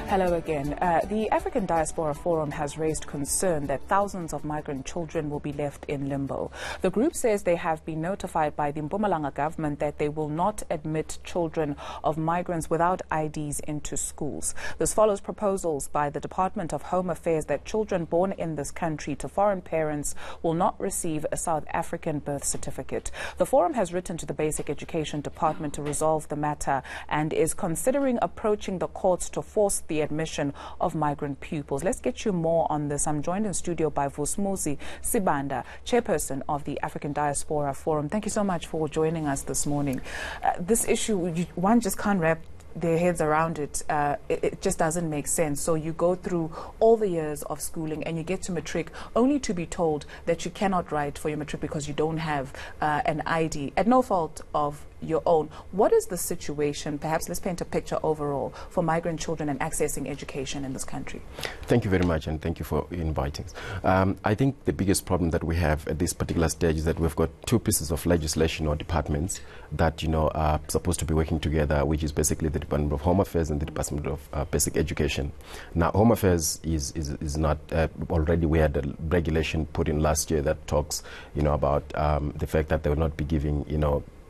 Hello again. The African Diaspora Forum has raised concern that thousands of migrant children will be left in limbo. The group says they have been notified by the Mpumalanga government that they will not admit children of migrants without IDs into schools. This follows proposals by the Department of Home Affairs that children born in this country to foreign parents will not receive a South African birth certificate. The forum has written to the Basic Education Department to resolve the matter and is considering approaching the courts to force the admission of migrant pupils. Let's get you more on this. I'm joined in studio by Vusumuzi Sibanda, chairperson of the African Diaspora Forum. Thank you so much for joining us this morning. This issue, one just can't wrap their heads around it. It just doesn't make sense. So you go through all the years of schooling and you get to matric only to be told that you cannot write for your matric because you don't have an ID at no fault of your own. What is the situation? Perhaps let's paint a picture overall for migrant children and accessing education in this country. Thank you very much, and thank you for inviting us. I think the biggest problem that we have at this particular stage is that we've got two pieces of legislation or departments that are supposed to be working together, which is basically the Department of Home Affairs and the Department of Basic Education. Now, Home Affairs is not already. We had a regulation put in last year that talks about the fact that they will not be giving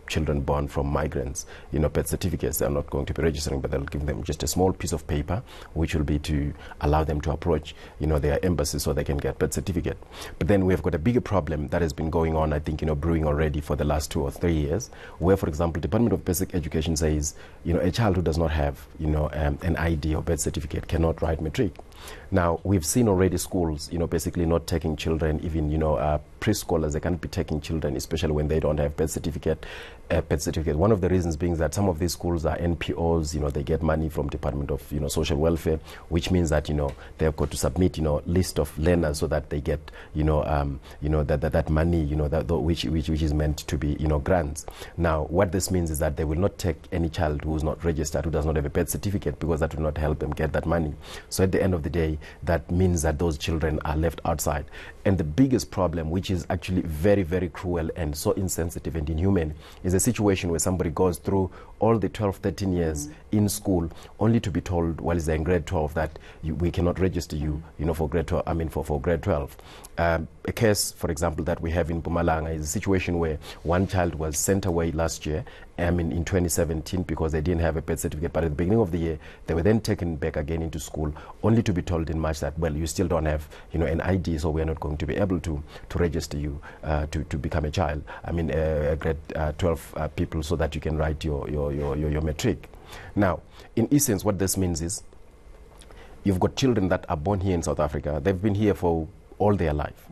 children born from migrants, birth certificates. They're not going to be registering, but they'll give them just a small piece of paper, which will be to allow them to approach, their embassy so they can get birth certificate. But then we've got a bigger problem that has been going on, I think, brewing already for the last 2 or 3 years, where, for example, Department of Basic Education says, a child who does not have, an ID or birth certificate cannot write matric. Now, we've seen already schools, basically not taking children, even, preschoolers, they can't be taking children, especially when they don't have birth certificate. One of the reasons being that some of these schools are NPOs, they get money from Department of, Social Welfare, which means that, they've got to submit, list of learners so that they get, that money, which is meant to be, grants. Now, what this means is that they will not take any child who is not registered, who does not have a birth certificate, because that will not help them get that money. So at the end of the day, that means that those children are left outside. And the biggest problem, which is actually very, very cruel and so insensitive and inhumane, is a situation where somebody goes through all the 12, 13 years in school, only to be told while they're in grade 12 that we cannot register you, for grade 12. For grade 12. A case, for example, that we have in Mpumalanga is a situation where one child was sent away last year, in 2017, because they didn't have a birth certificate. But at the beginning of the year, they were then taken back again into school, only to be told in March that, well, you still don't have, an ID, so we are not going to be able to register you to become a child. Grade 12 people, so that you can write your matric. Now, in essence, what this means is you've got children that are born here in South Africa. They've been here for all their life.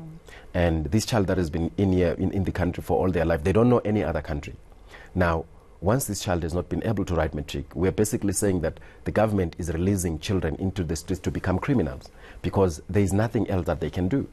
And this child that has been in the country for all their life, they don't know any other country. Now, once this child has not been able to write matric, we're basically saying that the government is releasing children into the streets to become criminals, because there is nothing else that they can do.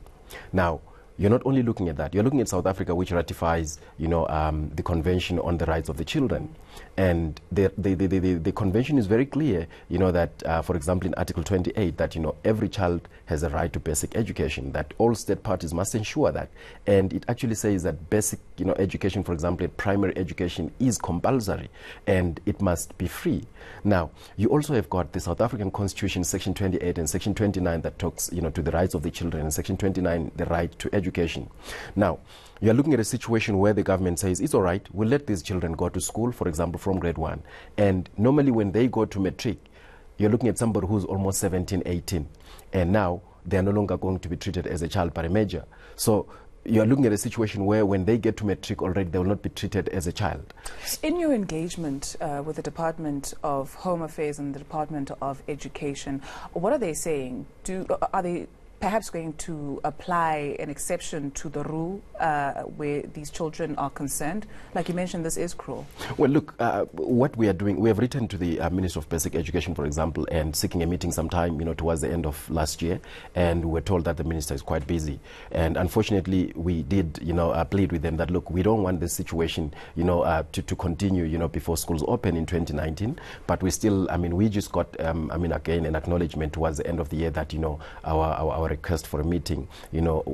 Now, you're not only looking at that, you're looking at South Africa, which ratifies, the Convention on the Rights of the Children. And the convention is very clear, that, for example, in Article 28, that, every child has a right to basic education, that all state parties must ensure that. And it actually says that basic, education, for example, primary education is compulsory and it must be free. Now, you also have got the South African Constitution, Section 28 and Section 29, that talks, to the rights of the children, and Section 29, the right to education. Now, you're looking at a situation where the government says, it's all right, we'll let these children go to school, for example, from grade 1. And normally when they go to matric, you're looking at somebody who's almost 17, 18. And now they're no longer going to be treated as a child by a major. So you're looking at a situation where when they get to matric already, they will not be treated as a child. In your engagement with the Department of Home Affairs and the Department of Education, what are they saying? Are they perhaps going to apply an exception to the rule where these children are concerned? Like you mentioned, this is cruel. Well, look, what we are doing, we have written to the Minister of Basic Education, for example, and seeking a meeting sometime, towards the end of last year, and we were told that the minister is quite busy. And unfortunately, we did, plead with them that, look, we don't want this situation, to continue, before schools open in 2019. But we still, we just got, again, an acknowledgement towards the end of the year that, our request for a meeting,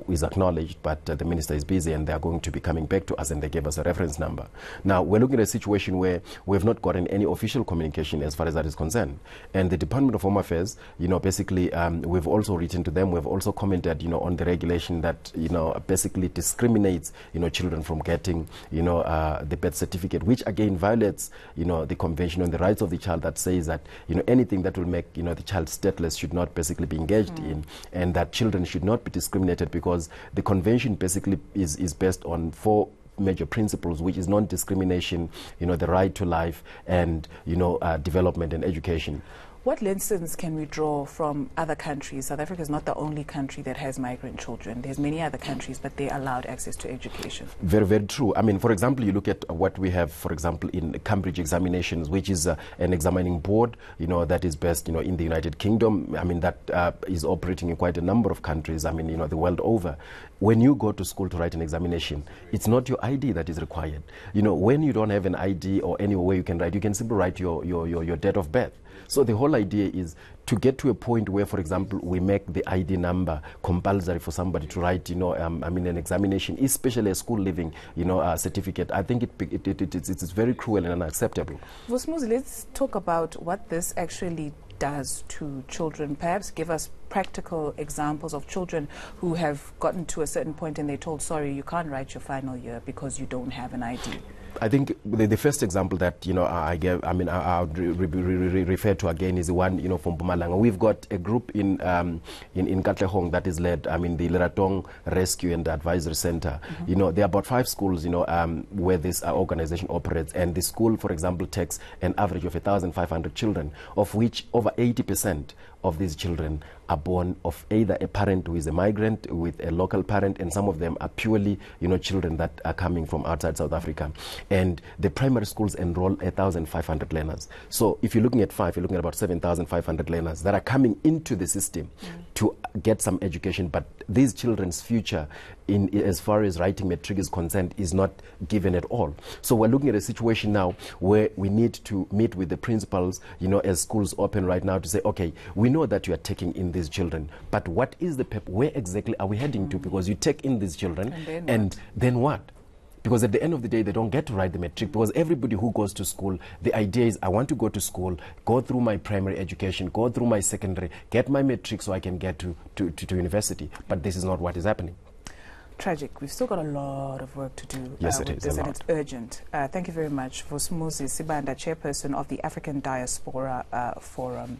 is acknowledged, but the minister is busy and they are going to be coming back to us, and they gave us a reference number. Now, we're looking at a situation where we have not gotten any official communication as far as that is concerned. And the Department of Home Affairs, basically, we've also written to them, we've also commented, on the regulation that, basically discriminates, children from getting, the birth certificate, which again violates, the Convention on the Rights of the Child that says that, anything that will make, the child stateless should not basically be engaged in, and that children should not be discriminated, because the convention basically is based on 4 major principles, which is non-discrimination, the right to life, and development and education. What lessons can we draw from other countries? South Africa is not the only country that has migrant children. There's many other countries, but they allowed access to education. Very, very true. I mean, for example, you look at what we have, for example, in Cambridge examinations, which is an examining board, that is based, in the United Kingdom. I mean, that is operating in quite a number of countries, I mean, the world over. When you go to school to write an examination, it's not your ID that is required. When you don't have an ID or any way you can write, you can simply write your date of birth. So the whole idea is to get to a point where, for example, we make the ID number compulsory for somebody to write, an examination, especially a school living, certificate. I think it's very cruel and unacceptable. Vusumuzi, let's talk about what this actually does to children. Perhaps give us practical examples of children who have gotten to a certain point and they're told, sorry, you can't write your final year because you don't have an ID. I think the first example that I gave, I would refer to again is the one from Mpumalanga. We've got a group in Katlehong that is led, the Leratong Rescue and Advisory Center. There are about 5 schools, where this organization operates, and the school, for example, takes an average of 1,500 children, of which over 80% of these children are born of either a parent who is a migrant with a local parent, and some of them are purely, children that are coming from outside South Africa. And the primary schools enroll 1,500 learners. So if you're looking at 5, you're looking at about 7,500 learners that are coming into the system to get some education. But these children's future, as far as writing matric is concerned, is not given at all. So we're looking at a situation now where we need to meet with the principals, as schools open right now, to say, okay, we know that you are taking in these children, but what is the where exactly are we heading to? Because you take in these children, and then what? Because at the end of the day, they don't get to write the matric, because everybody who goes to school, the idea is, I want to go to school, go through my primary education, go through my secondary, get my matric so I can get to university. But this is not what is happening. Tragic. We've still got a lot of work to do. Yes, it is, and it's urgent. Thank you very much. Vusumuzi Sibanda, chairperson of the African Diaspora Forum.